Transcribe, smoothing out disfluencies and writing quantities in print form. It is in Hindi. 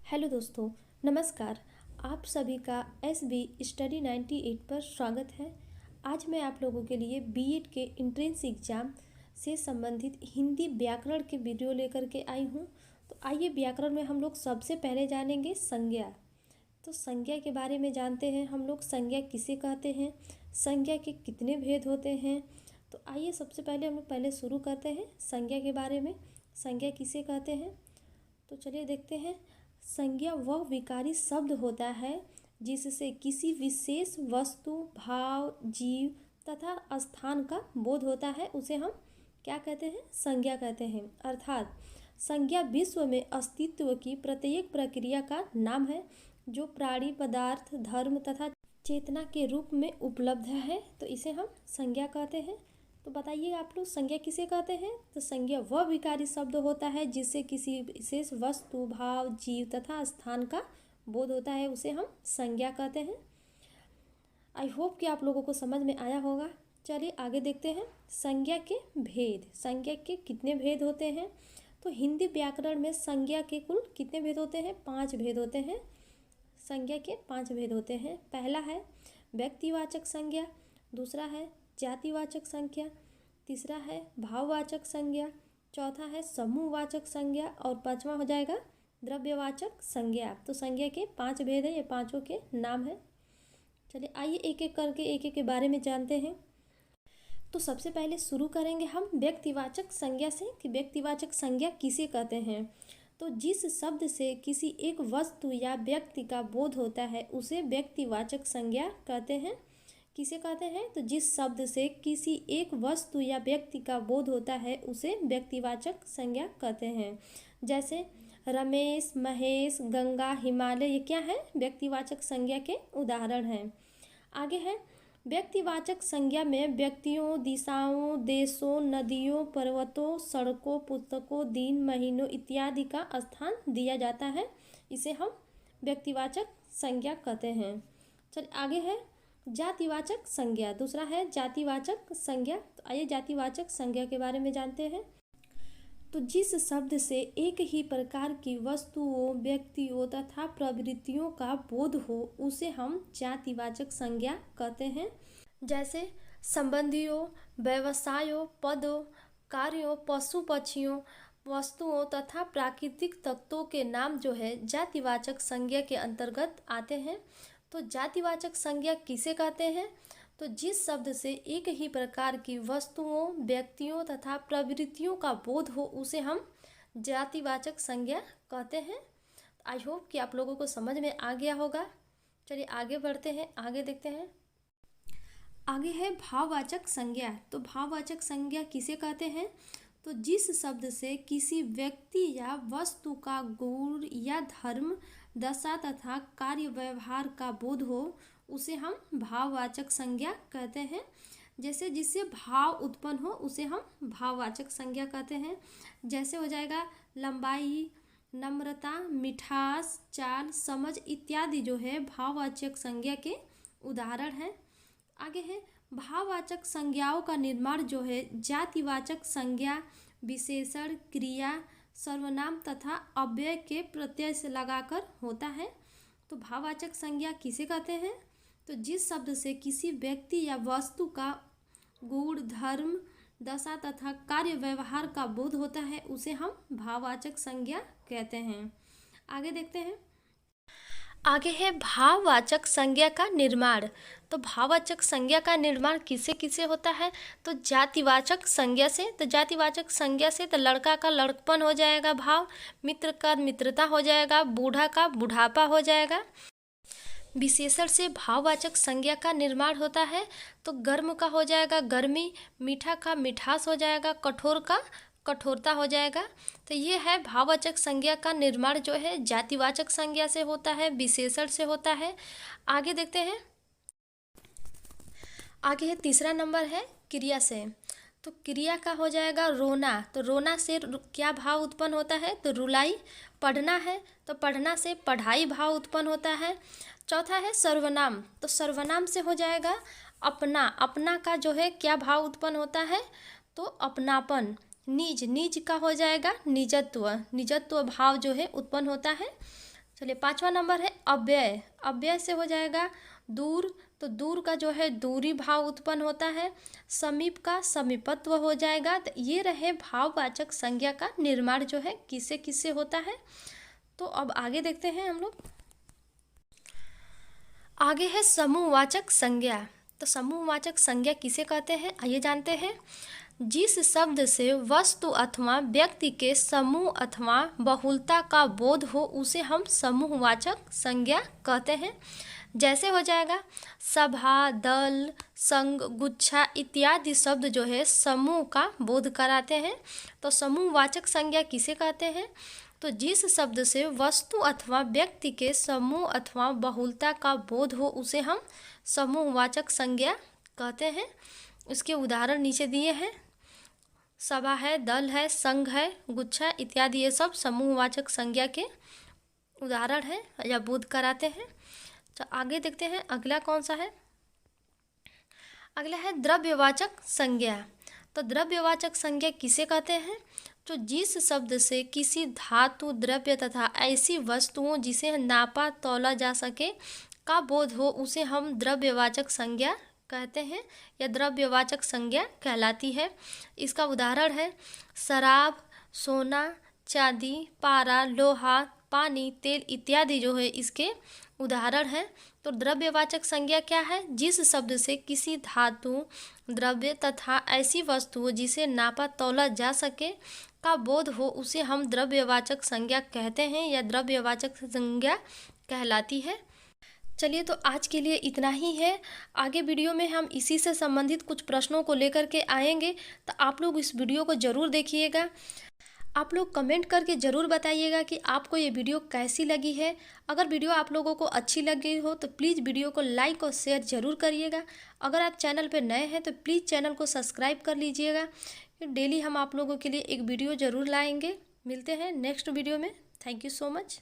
हेलो दोस्तों, नमस्कार। आप सभी का SB स्टडी 98 पर स्वागत है। आज मैं आप लोगों के लिए बीएड के एंट्रेंस एग्ज़ाम से संबंधित हिंदी व्याकरण के वीडियो लेकर के आई हूँ। तो आइए, व्याकरण में हम लोग सबसे पहले जानेंगे संज्ञा। तो संज्ञा के बारे में जानते हैं हम लोग। संज्ञा किसे कहते हैं, संज्ञा के कितने भेद होते हैं। तो आइए, सबसे पहले हम लोग शुरू करते हैं संज्ञा के बारे में। संज्ञा किसे कहते हैं, तो चलिए देखते हैं। संज्ञा वह विकारी शब्द होता है जिससे किसी विशेष वस्तु, भाव, जीव तथा स्थान का बोध होता है, उसे हम क्या कहते हैं, संज्ञा कहते हैं। अर्थात संज्ञा विश्व में अस्तित्व की प्रत्येक प्रक्रिया का नाम है जो प्राणी, पदार्थ, धर्म तथा चेतना के रूप में उपलब्ध है, तो इसे हम संज्ञा कहते हैं। तो बताइए आप लोग, संज्ञा किसे कहते हैं। तो संज्ञा वह विकारी शब्द होता है जिससे किसी विशेष वस्तु, भाव, जीव तथा स्थान का बोध होता है, उसे हम संज्ञा कहते हैं। आई होप कि आप लोगों को समझ में आया होगा। चलिए आगे देखते हैं संज्ञा के भेद। संज्ञा के कितने भेद होते हैं। तो हिंदी व्याकरण में संज्ञा के कुल कितने भेद होते हैं, 5 भेद होते हैं। संज्ञा के 5 भेद होते हैं। पहला है व्यक्तिवाचक संज्ञा, दूसरा है जातिवाचक संज्ञा, तीसरा है भाववाचक संज्ञा, चौथा है समूहवाचक संज्ञा और पांचवा हो जाएगा द्रव्यवाचक संज्ञा। तो संज्ञा के 5 भेद हैं, ये पांचों के नाम हैं। चलिए आइए एक एक करके एक के बारे में जानते हैं। तो सबसे पहले शुरू करेंगे हम व्यक्तिवाचक संज्ञा से कि व्यक्तिवाचक संज्ञा किसे कहते हैं। तो जिस शब्द से किसी एक वस्तु या व्यक्ति का बोध होता है उसे व्यक्तिवाचक संज्ञा कहते हैं। किसे कहते हैं, तो जिस शब्द से किसी एक वस्तु या व्यक्ति का बोध होता है उसे व्यक्तिवाचक संज्ञा कहते हैं। जैसे रमेश, महेश, गंगा, हिमालय, ये क्या है, व्यक्तिवाचक संज्ञा के उदाहरण हैं। आगे है व्यक्तिवाचक संज्ञा में व्यक्तियों, दिशाओं, देशों, नदियों, पर्वतों, सड़कों, पुस्तकों, दिन, महीनों इत्यादि का स्थान दिया जाता है, इसे हम व्यक्तिवाचक संज्ञा कहते हैं। चलिए आगे है जातिवाचक संज्ञा। दूसरा है जातिवाचक संज्ञा। तो आइए जातिवाचक संज्ञा के बारे में जानते हैं। तो जिस शब्द से एक ही प्रकार की वस्तुओं, व्यक्तियों तथा प्रवृत्तियों का बोध हो उसे हम जातिवाचक संज्ञा कहते हैं। जैसे संबंधियों, व्यवसायों, पदों, कार्यों, पशु पक्षियों, वस्तुओं तथा प्राकृतिक तत्वों के नाम जो है जातिवाचक संज्ञा के अंतर्गत आते हैं। तो जातिवाचक संज्ञा किसे कहते हैं, तो जिस शब्द से एक ही प्रकार की वस्तुओं, व्यक्तियों तथा प्रवृत्तियों का बोध हो उसे हम जातिवाचक संज्ञा कहते हैं। आई होप कि आप लोगों को समझ में आ गया होगा। चलिए आगे बढ़ते हैं, आगे देखते हैं। आगे है भाववाचक संज्ञा। तो भाववाचक संज्ञा किसे कहते हैं, तो जिस शब्द से किसी व्यक्ति या वस्तु का गुण या धर्म, दशा तथा कार्य व्यवहार का बोध हो उसे हम भाववाचक संज्ञा कहते हैं। जैसे जिससे भाव उत्पन्न हो उसे हम भाववाचक संज्ञा कहते हैं। जैसे हो जाएगा लंबाई, नम्रता, मिठास, चाल, समझ इत्यादि जो है भाववाचक संज्ञा के उदाहरण हैं। आगे है भाववाचक संज्ञाओं का निर्माण जो है जातिवाचक संज्ञा, विशेषण, क्रिया, सर्वनाम तथा अव्यय के प्रत्यय से लगाकर होता है। तो भाववाचक संज्ञा किसे कहते हैं, तो जिस शब्द से किसी व्यक्ति या वस्तु का गुण, धर्म, दशा तथा कार्य व्यवहार का बोध होता है उसे हम भाववाचक संज्ञा कहते हैं। आगे देखते हैं। आगे है भाववाचक संज्ञा का निर्माण। तो भाववाचक संज्ञा का निर्माण किसे किसे होता है, तो जातिवाचक संज्ञा से। तो जातिवाचक संज्ञा से तो लड़का का लड़कपन हो जाएगा भाव, मित्र का मित्रता हो जाएगा, बूढ़ा का बुढ़ापा हो जाएगा। विशेषण से भाववाचक संज्ञा का निर्माण होता है, तो गर्म का हो जाएगा गर्मी, मीठा का मिठास हो जाएगा, कठोर का कठोरता हो जाएगा। तो ये है भाववाचक संज्ञा का निर्माण जो है जातिवाचक संज्ञा से होता है, विशेषण से होता है। आगे देखते हैं। आगे है तीसरा नंबर है क्रिया से। तो क्रिया का हो जाएगा रोना। तो रोना से क्या भाव उत्पन्न होता है, तो रुलाई। पढ़ना है तो पढ़ना से पढ़ाई भाव उत्पन्न होता है। चौथा है सर्वनाम। तो सर्वनाम से हो जाएगा अपना। अपना का जो है क्या भाव उत्पन्न होता है, तो अपनापन। निज, निज का हो जाएगा निजत्व। निजत्व भाव जो है उत्पन्न होता है। चलिए 5वां नंबर है अव्यय। अव्यय से हो जाएगा दूर, तो दूर का जो है दूरी भाव उत्पन्न होता है। समीप का समीपत्व हो जाएगा। तो ये रहे भाववाचक संज्ञा का निर्माण जो है किससे किससे होता है। तो अब आगे देखते हैं हम लोग। आगे है समूहवाचक संज्ञा। तो समूहवाचक संज्ञा किसे कहते हैं आइए जानते हैं। जिस शब्द से वस्तु अथवा व्यक्ति के समूह अथवा बहुलता का बोध हो उसे हम समूहवाचक संज्ञा कहते हैं। जैसे हो जाएगा सभा, दल, संघ, गुच्छा इत्यादि शब्द जो है समूह का बोध कराते हैं। तो समूहवाचक संज्ञा किसे कहते हैं। तो जिस शब्द से वस्तु अथवा व्यक्ति के समूह अथवा बहुलता का बोध हो उसे हम समूहवाचक संज्ञा कहते हैं। उसके उदाहरण नीचे दिए हैं। सभा है, दल है, संघ है, गुच्छा इत्यादि ये सब समूहवाचक संज्ञा के उदाहरण है या बोध कराते हैं। तो आगे देखते हैं अगला कौन सा है। अगला है द्रव्यवाचक संज्ञा। तो द्रव्यवाचक संज्ञा किसे कहते हैं। तो जिस शब्द से किसी धातु, द्रव्य तथा ऐसी वस्तुओं जिसे नापा तौला जा सके का बोध हो उसे हम द्रव्यवाचक संज्ञा कहते हैं या द्रव्यवाचक संज्ञा कहलाती है। इसका उदाहरण है शराब, सोना, चांदी, पारा, लोहा, पानी, तेल इत्यादि जो है इसके उदाहरण है। तो द्रव्यवाचक संज्ञा क्या है। जिस शब्द से किसी धातु, द्रव्य तथा ऐसी वस्तुओं जिसे नापा तौला जा सके का बोध हो उसे हम द्रव्यवाचक संज्ञा कहते हैं या द्रव्यवाचक संज्ञा कहलाती है। चलिए तो आज के लिए इतना ही है। आगे वीडियो में हम इसी से संबंधित कुछ प्रश्नों को लेकर के आएंगे। तो आप लोग इस वीडियो को ज़रूर देखिएगा। आप लोग कमेंट करके ज़रूर बताइएगा कि आपको ये वीडियो कैसी लगी है। अगर वीडियो आप लोगों को अच्छी लगी हो तो प्लीज़ वीडियो को लाइक और शेयर ज़रूर करिएगा। अगर आप चैनल पर नए हैं तो प्लीज़ चैनल को सब्सक्राइब कर लीजिएगा। डेली हम आप लोगों के लिए एक वीडियो ज़रूर लाएंगे। मिलते हैं नेक्स्ट वीडियो में। Thank you so much.